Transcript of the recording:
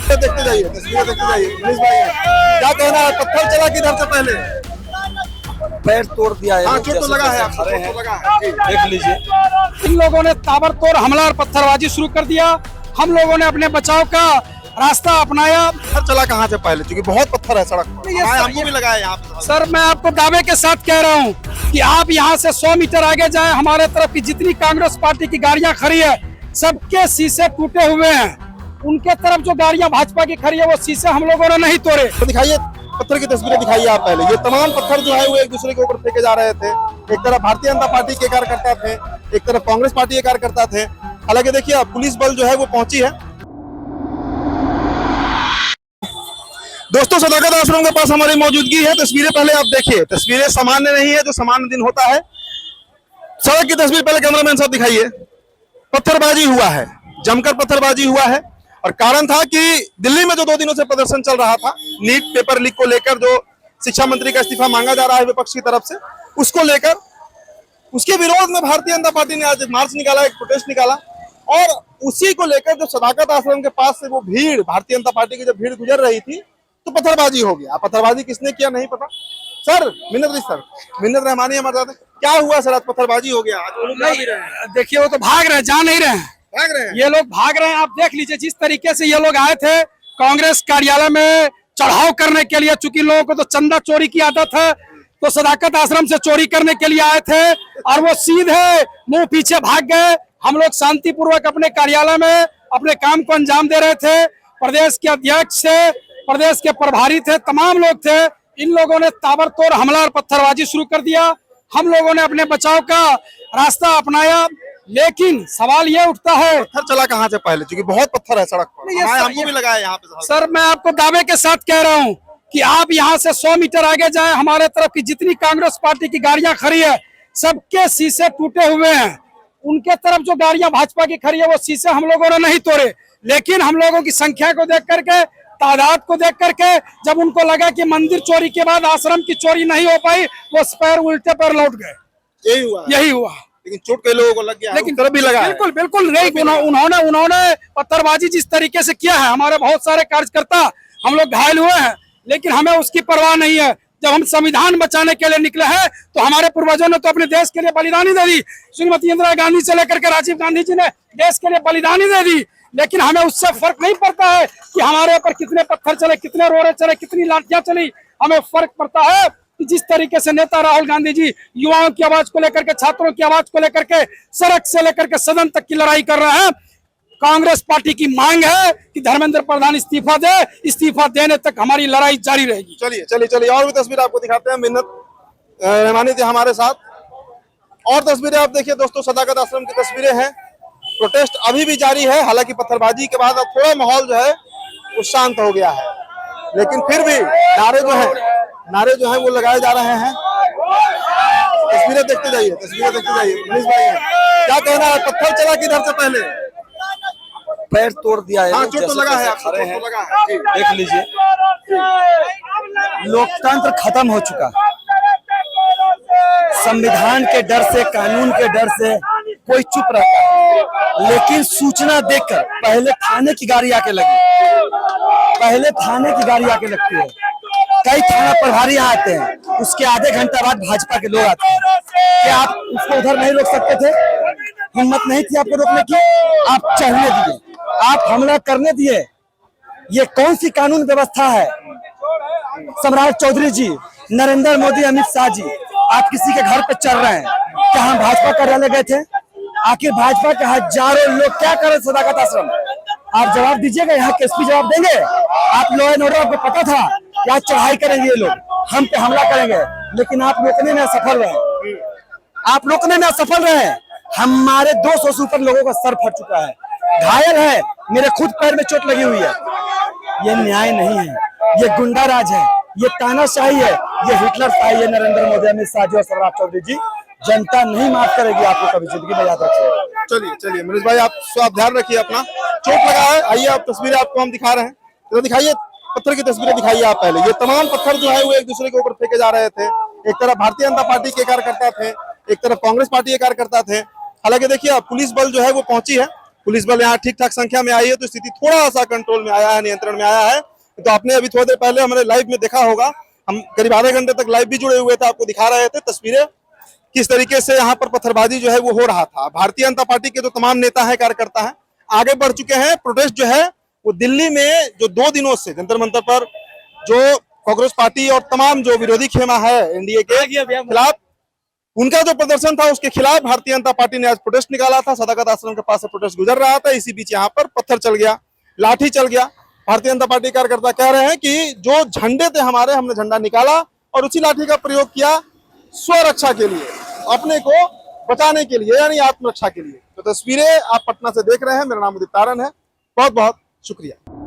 देखते जाइए, तस्वीरें देखते जाइए। मनीष भाई क्या कहना है, पत्थर चला किधर से पहले? पैर तोड़ दिया है। हाँ, चोट तो लगा है, आपको चोट तो लगा है। देख लीजिए। इन लोगों ने ताबड़तोड़ हमला और पत्थरबाजी शुरू कर दिया। हम लोगों ने अपने बचाव का रास्ता अपनाया। पत्थर चला कहाँ से पहले, क्योंकि बहुत पत्थर है सड़क पर। हमको भी लगा है यहाँ पे। सर मैं आपको दावे के साथ कह रहा हूँ कि आप यहाँ से 100 मीटर आगे जाएं, हमारे तरफ की जितनी कांग्रेस पार्टी की गाड़ियाँ खड़ी है सबके शीशे टूटे हुए हैं। उनके तरफ जो गाड़ियाँ भाजपा की खड़ी है वो शीशे हम लोगों ने नहीं तोड़े। तो दिखाइए, पत्थर की तस्वीरें दिखाइए आप पहले। ये तमाम पत्थर जो है वो एक दूसरे के ऊपर फेंके जा रहे थे। एक तरफ भारतीय जनता पार्टी के कार्यकर्ता थे, एक तरफ कांग्रेस पार्टी के कार्यकर्ता थे। हालांकि देखिए पुलिस बल जो है वो पहुंची है। दोस्तों, सदाकत आश्रम के पास हमारी मौजूदगी है। तस्वीरें पहले आप देखिए, तस्वीरें सामान्य नहीं है जो सामान्य दिन होता है। सड़क की तस्वीर पहले कैमरामैन साहब दिखाइए। पत्थरबाजी हुआ है, जमकर पत्थरबाजी हुआ है। और कारण था कि दिल्ली में जो 2 दिनों से प्रदर्शन चल रहा था, नीट पेपर लीक को लेकर जो शिक्षा मंत्री का इस्तीफा मांगा जा रहा है विपक्ष की तरफ से, उसको लेकर उसके विरोध में भारतीय जनता पार्टी ने आज मार्च निकाला, एक प्रोटेस्ट निकाला। और उसी को लेकर जब सदाकत आश्रम के पास से वो भीड़, भारतीय जनता पार्टी की जब भीड़ गुजर रही थी तो पत्थरबाजी हो गया। पत्थरबाजी किसने किया नहीं पता। सर मिन्नत रहमानी हमारे साथ, क्या हुआ सर? आज पत्थरबाजी हो गया। देखिए वो तो भाग रहे हैं, जा नहीं रहे हैं। ये लोग भाग रहे हैं। आप देख लीजिए जिस तरीके से ये लोग आए थे कांग्रेस कार्यालय में चढ़ाव करने के लिए। चूंकि लोगों को तो चंदा चोरी की आदत है, तो सदाकत आश्रम से चोरी करने के लिए आए थे और वो सीधे मुंह पीछे भाग गए। हम लोग शांतिपूर्वक अपने कार्यालय में अपने काम को अंजाम दे रहे थे। प्रदेश के अध्यक्ष थे, प्रदेश के प्रभारी थे, तमाम लोग थे। इन लोगों ने ताबड़तोड़ हमला और पत्थरबाजी शुरू कर दिया। हम लोगों ने अपने बचाव का रास्ता अपनाया। लेकिन सवाल ये उठता है, पत्थर चला कहाँ से पहले, क्योंकि बहुत पत्थर है सड़क पर। हमको भी लगा है यहाँ पे। सर मैं आपको दावे के साथ कह रहा हूँ कि आप यहाँ से 100 मीटर आगे जाएं, हमारे तरफ की जितनी कांग्रेस पार्टी की गाड़ियाँ खड़ी है सबके शीशे टूटे हुए हैं। उनके तरफ जो गाड़ियाँ भाजपा की खड़ी है वो शीशे हम लोगों ने नहीं तोड़े। लेकिन हम लोगों की संख्या को देख करके, तादाद को देख करके, जब उनको लगा कि मंदिर चोरी के बाद आश्रम की चोरी नहीं हो पाई, वो पैर उल्टे पैर लौट गए। यही हुआ। लेकिन चोट कई लोगों को लग गया, लेकिन तरफ भी लगा। बिल्कुल नहीं। उन्होंने पत्थरबाजी जिस तरीके से किया है, हमारे बहुत सारे कार्यकर्ता हम लोग घायल हुए हैं, लेकिन हमें उसकी परवाह नहीं है। जब हम संविधान बचाने के लिए निकले हैं तो हमारे पूर्वजों ने तो अपने देश के लिए बलिदानी दे दी। श्रीमती इंदिरा गांधी से लेकर के राजीव गांधी जी ने देश के लिए बलिदानी दे दी। लेकिन हमें उससे फर्क नहीं पड़ता है कि हमारे ऊपर कितने पत्थर चले, कितने रोड़े चले, कितनी लाठियां चली। हमें फर्क पड़ता है कि जिस तरीके से नेता राहुल गांधी जी युवाओं की आवाज को लेकर के, छात्रों की आवाज को लेकर के, सड़क से लेकर के सदन तक की लड़ाई कर रहे हैं। कांग्रेस पार्टी की मांग है कि धर्मेंद्र प्रधान इस्तीफा दे। इस्तीफा देने तक हमारी लड़ाई जारी रहेगी। चलिए और भी तस्वीर आपको दिखाते हैं। मिन्नत रहमानी थी हमारे साथ। और तस्वीरें आप देखिए दोस्तों, सदाकत आश्रम की तस्वीरें हैं। प्रोटेस्ट अभी भी जारी है। हालांकि पत्थरबाजी के बाद अब थोड़ा माहौल जो है वो शांत हो गया है, लेकिन फिर भी नारे जो है वो लगाए जा रहे हैं। तस्वीरें देखते जाइए। मनीष भाई क्या कहना है, पत्थर चला किधर से पहले? पैर तोड़ दिया है। हाँ, चोट तो लगा है, आपको चोट तो लगा है। देख लीजिए। लोकतंत्र खत्म हो चुका। संविधान के डर से, कानून के डर से कोई चुप रहता है। लेकिन सूचना देकर पहले थाने की गाड़ी आके लगती है। कई थाना प्रभारी आते हैं, उसके आधे घंटा बाद भाजपा के लोग आते हैं। क्या आप उसको उधर नहीं रोक सकते थे? हिम्मत नहीं थी आपको रोकने की? आप चढ़ने दिए, आप हमला करने दिए। ये कौन सी कानून व्यवस्था है? सम्राट चौधरी जी, नरेंद्र मोदी, अमित शाह जी, आप किसी के घर पे चल रहे हैं। क्या हम भाजपा कार्यालय गए थे? आखिर भाजपा के हजारों लोग क्या कर रहे? सदाकत आश्रम आप जवाब दीजिएगा। यहाँ के एसपी जवाब देंगे? आप लॉ एंड ऑर्डर, आपको पता था क्या चढ़ाई करेंगे ये लोग, हम पे हमला करेंगे, लेकिन आप रोकने में असफल रहे। हमारे 200 से ऊपर लोगों का सर फट चुका है, घायल है, मेरे खुद पैर में चोट लगी हुई है। ये न्याय नहीं है, ये गुंडा राज है, ये तानाशाही है, ये हिटलर शाही है। नरेंद्र मोदी, अमित शाह जी और सम्राट चौधरी जी, जनता नहीं माफ करेगी आपको कभी जिंदगी में, याद रखिए। चलिए मनीष भाई, आप ध्यान रखिए अपना। चोट लगा है। आइए आप तस्वीरें आपको हम दिखा रहे हैं, तो दिखाइए पत्थर की तस्वीरें दिखाइए आप पहले। ये तमाम पत्थर जो है वो एक दूसरे के ऊपर फेंके जा रहे थे। एक तरफ भारतीय जनता पार्टी के कार्यकर्ता थे, एक तरफ कांग्रेस पार्टी के कार्यकर्ता थे। हालांकि देखिए अब पुलिस बल जो है वो पहुंची है, पुलिस बल यहाँ ठीक ठाक संख्या में आई है, तो स्थिति थोड़ा सा कंट्रोल में आया है, नियंत्रण में आया है। तो आपने अभी थोड़ी देर पहले हमारे लाइव में देखा होगा, हम करीब आधे घंटे तक लाइव भी जुड़े हुए थे, आपको दिखा रहे थे तस्वीरें किस तरीके से यहाँ पर पत्थरबाजी जो है वो हो रहा था। भारतीय जनता पार्टी के जो तमाम नेता है, कार्यकर्ता हैं, आगे बढ़ चुके हैं। प्रोटेस्ट जो है वो दिल्ली में जो 2 दिनों से जंतर मंतर पर जो कांग्रेस पार्टी और तमाम जो विरोधी खेमा है एनडीए के खिलाफ, उनका जो प्रदर्शन था उसके खिलाफ भारतीय जनता पार्टी ने आज प्रोटेस्ट निकाला था। सदाकत आश्रम के पास से प्रोटेस्ट गुजर रहा था, इसी बीच यहाँ पर पत्थर चल गया, लाठी चल गया। भारतीय जनता पार्टी कार्यकर्ता कह रहे हैं कि जो झंडे थे हमारे, हमने झंडा निकाला और उसी लाठी का प्रयोग किया स्वरक्षा के लिए, अपने को बचाने के लिए, यानी आत्मरक्षा के लिए। तो तस्वीरें आप पटना से देख रहे हैं। मेरा नाम उदित तारन है, बहुत बहुत शुक्रिया।